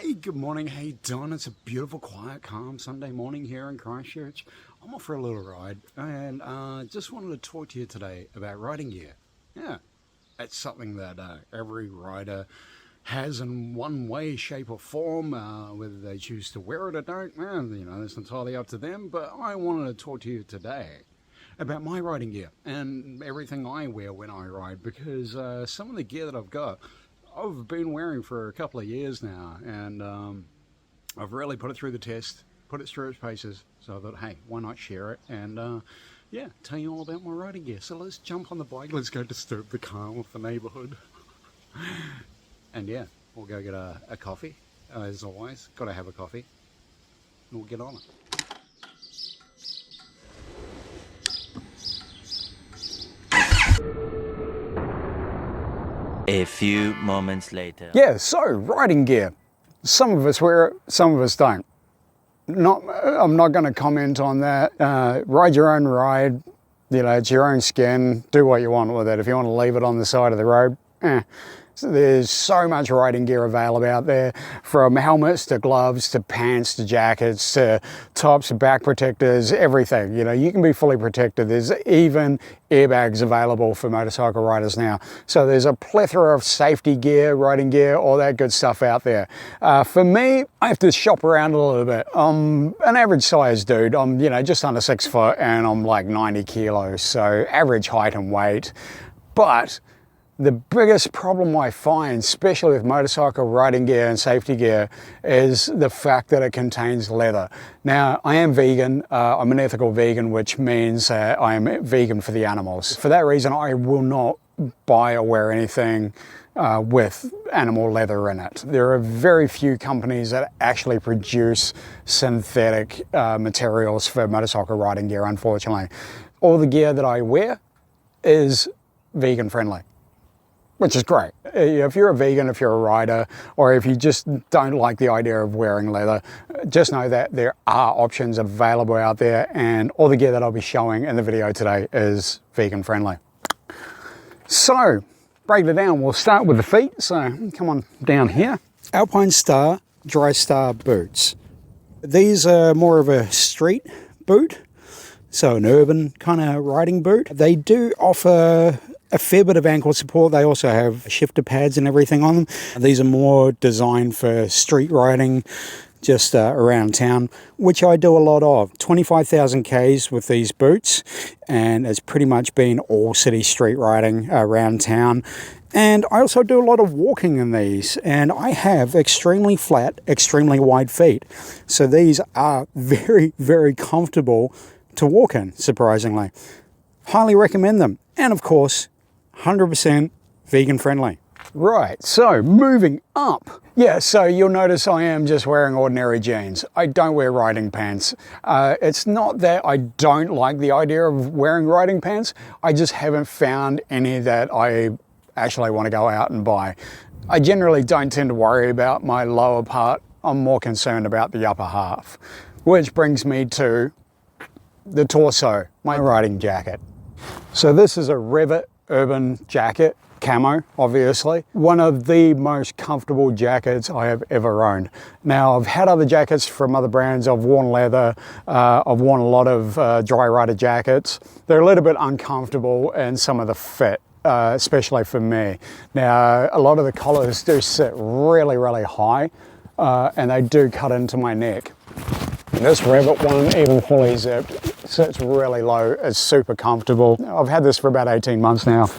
Hey, good morning. Hey, Don. It's a beautiful, quiet, calm Sunday morning here in Christchurch. I'm off for a little ride and just wanted to talk to you today about riding gear. Yeah, it's something that every rider has in one way, shape or form. Whether they choose to wear it or don't, it's entirely up to them. But I wanted to talk to you today about my riding gear and everything I wear when I ride, because some of the gear that I've been wearing for a couple of years now, and I've really put it through the test, put it through its paces, so I thought, hey, why not share it and tell you all about my riding gear. So let's jump on the bike, let's go disturb the calm of the neighborhood. And yeah, we'll go get a coffee, as always, gotta have a coffee, and we'll get on it. A few moments later. Yeah, so riding gear. Some of us wear it, some of us don't. I'm not going to comment on that. Ride your own ride. It's your own skin. Do what you want with it. If you want to leave it on the side of the road, So there's so much riding gear available out there, from helmets to gloves to pants to jackets to tops, back protectors, everything. You can be fully protected. There's even airbags available for motorcycle riders now. So there's a plethora of safety gear, riding gear, all that good stuff out there. For me, I have to shop around a little bit. I'm an average size dude. I'm just under 6 foot and I'm like 90 kilos, so average height and weight. But the biggest problem I find, especially with motorcycle riding gear and safety gear, is the fact that it contains leather. Now, I am vegan. I'm an ethical vegan, which means I am vegan for the animals. For that reason, I will not buy or wear anything with animal leather in it. There are very few companies that actually produce synthetic materials for motorcycle riding gear, unfortunately. All the gear that I wear is vegan friendly, which is great. If you're a vegan, if you're a rider, or if you just don't like the idea of wearing leather, just know that there are options available out there, and all the gear that I'll be showing in the video today is vegan friendly. So, break it down. We'll start with the feet. So, come on down here. Alpinestars Dry Star boots. These are more of a street boot, so an urban kind of riding boot. They do offer a fair bit of ankle support. They also have shifter pads and everything on them. These are more designed for street riding, just around town, which I do a lot of. 25,000 Ks with these boots, and it's pretty much been all city street riding around town. And I also do a lot of walking in these, and I have extremely flat, extremely wide feet. So these are very, very comfortable to walk in, surprisingly. Highly recommend them. And of course, 100% vegan friendly. Right, so moving up. Yeah, so you'll notice I am just wearing ordinary jeans. I don't wear riding pants. It's not that I don't like the idea of wearing riding pants. I just haven't found any that I actually want to go out and buy. I generally don't tend to worry about my lower part. I'm more concerned about the upper half, which brings me to the torso, my riding jacket. So this is a Rev'it urban jacket, camo, obviously. One of the most comfortable jackets I have ever owned. Now, I've had other jackets from other brands. I've worn leather. I've worn a lot of dry rider jackets. They're a little bit uncomfortable in some of the fit, especially for me. Now, a lot of the collars do sit really, really high, and they do cut into my neck. This Rev'it one, even fully zipped, sits really low. It's super comfortable. I've had this for about 18 months now,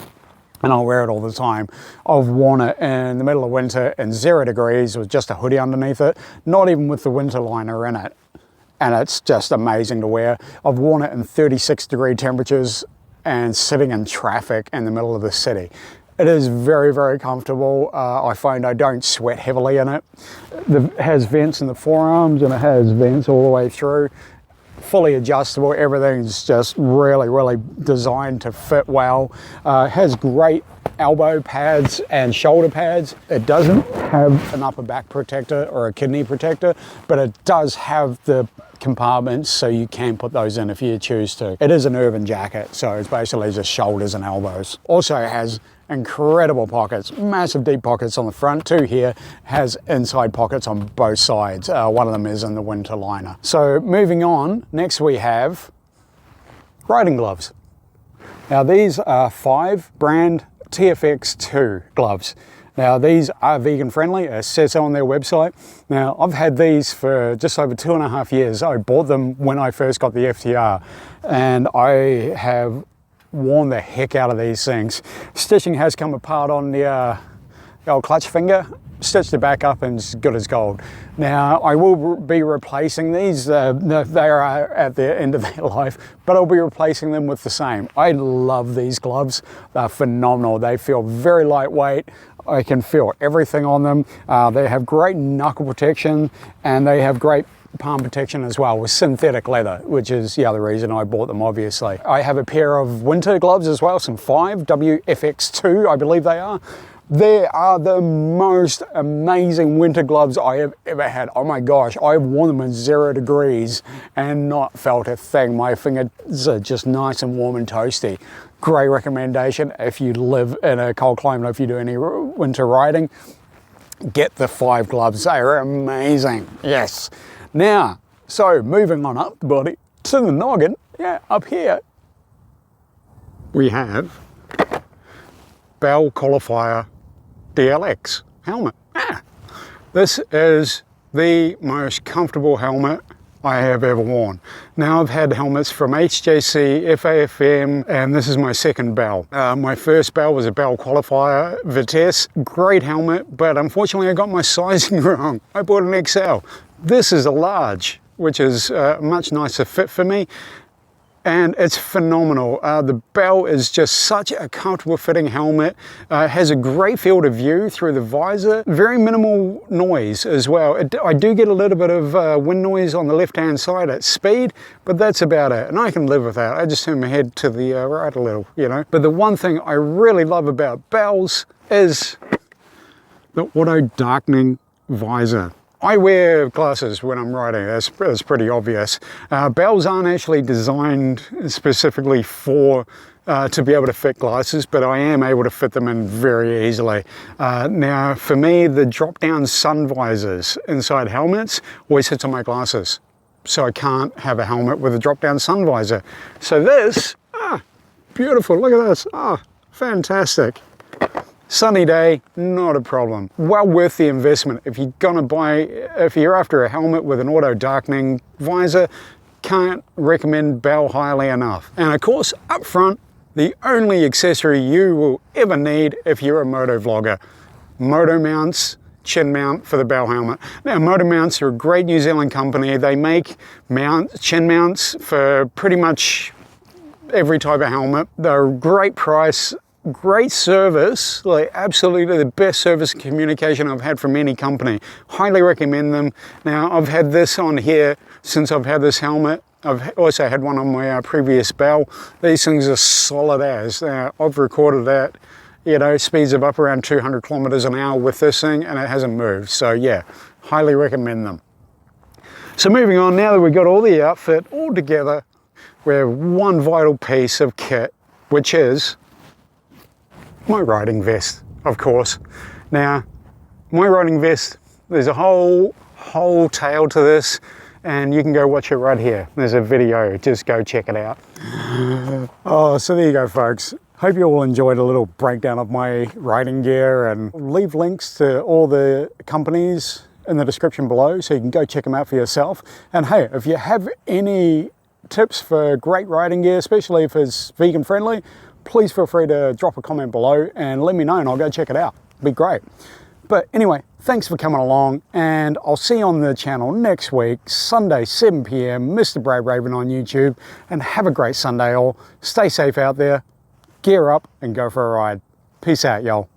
and I'll wear it all the time. I've worn it in the middle of winter in 0 degrees with just a hoodie underneath it, not even with the winter liner in it. And it's just amazing to wear. I've worn it in 36-degree temperatures and sitting in traffic in the middle of the city. It is very, very comfortable. I find I don't sweat heavily in it. It has vents in the forearms and it has vents all the way through. Fully adjustable. Everything's just really, really designed to fit well. It has great elbow pads and shoulder pads. It doesn't have an upper back protector or a kidney protector, but it does have the compartments so you can put those in if you choose to. It is an urban jacket, so it's basically just shoulders and elbows. Also has incredible pockets, massive deep pockets on the front. Two here has inside pockets on both sides. One of them is in the winter liner. So moving on, next we have riding gloves. Now these are 5 brand TFX2 gloves. Now these are vegan friendly, it says so on their website. Now I've had these for just over 2.5 years. I bought them when I first got the FTR, and I have worn the heck out of these things. Stitching has come apart on the old clutch finger. Stitched it back up and it's good as gold. Now I will be replacing these, they are at the end of their life, but I'll be replacing them with the same. I love these gloves, they're phenomenal. They feel very lightweight, I can feel everything on them. They have great knuckle protection and they have great palm protection as well with synthetic leather, which is the other reason I bought them, obviously. I have a pair of winter gloves as well, some 5 WFX2 I believe they are. They are the most amazing winter gloves I have ever had. Oh my gosh, I've worn them in 0 degrees and not felt a thing. My fingers are just nice and warm and toasty. Great recommendation if you live in a cold climate, if you do any winter riding, get the 5 gloves. They are amazing, yes. Now, so moving on up the body to the noggin, yeah, up here, we have Bell Qualifier DLX helmet. This is the most comfortable helmet I have ever worn. Now I've had helmets from HJC, FAFM, and this is my second Bell. My first Bell was a Bell Qualifier Vitesse. Great helmet, but unfortunately I got my sizing wrong. I bought an XL. This is a large, which is a much nicer fit for me. And it's phenomenal. The Bell is just such a comfortable fitting helmet. Has a great field of view through the visor. Very minimal noise as well. I do get a little bit of wind noise on the left-hand side at speed, but that's about it. And I can live with that. I just turn my head to the right a little, you know. But the one thing I really love about Bells is the auto darkening visor. I wear glasses when I'm riding, that's pretty obvious. Bells aren't actually designed specifically for to be able to fit glasses, but I am able to fit them in very easily. Now for me, the drop down sun visors inside helmets always hits on my glasses. So I can't have a helmet with a drop down sun visor. So this, beautiful, look at this, fantastic. Sunny day, not a problem. Well worth the investment. If you're after a helmet with an auto darkening visor, can't recommend Bell highly enough. And of course, up front, the only accessory you will ever need if you're a moto vlogger, Motomounts chin mount for the Bell helmet. Now, Motomounts are a great New Zealand company. They make chin mounts for pretty much every type of helmet. They're a great price, great service, like absolutely the best service and communication I've had from any company. Highly recommend them. Now I've had this on here since I've had this helmet. I've also had one on my previous Bell. These things are solid as. I've recorded that, you know, speeds of up around 200 kilometers an hour with this thing and it hasn't moved. So yeah, highly recommend them. So moving on, now that we've got all the outfit all together, we have one vital piece of kit, which is my riding vest, of course. Now, my riding vest, there's a whole tale to this, and you can go watch it right here. There's a video, just go check it out. Oh, so there you go, folks. Hope you all enjoyed a little breakdown of my riding gear, and leave links to all the companies in the description below so you can go check them out for yourself. And hey, if you have any tips for great riding gear, especially if it's vegan friendly, please feel free to drop a comment below and let me know and I'll go check it out. It'd be great. But anyway, thanks for coming along and I'll see you on the channel next week, Sunday, 7 PM, Mr. Brave Raven on YouTube, and have a great Sunday all. Stay safe out there, gear up and go for a ride. Peace out, y'all.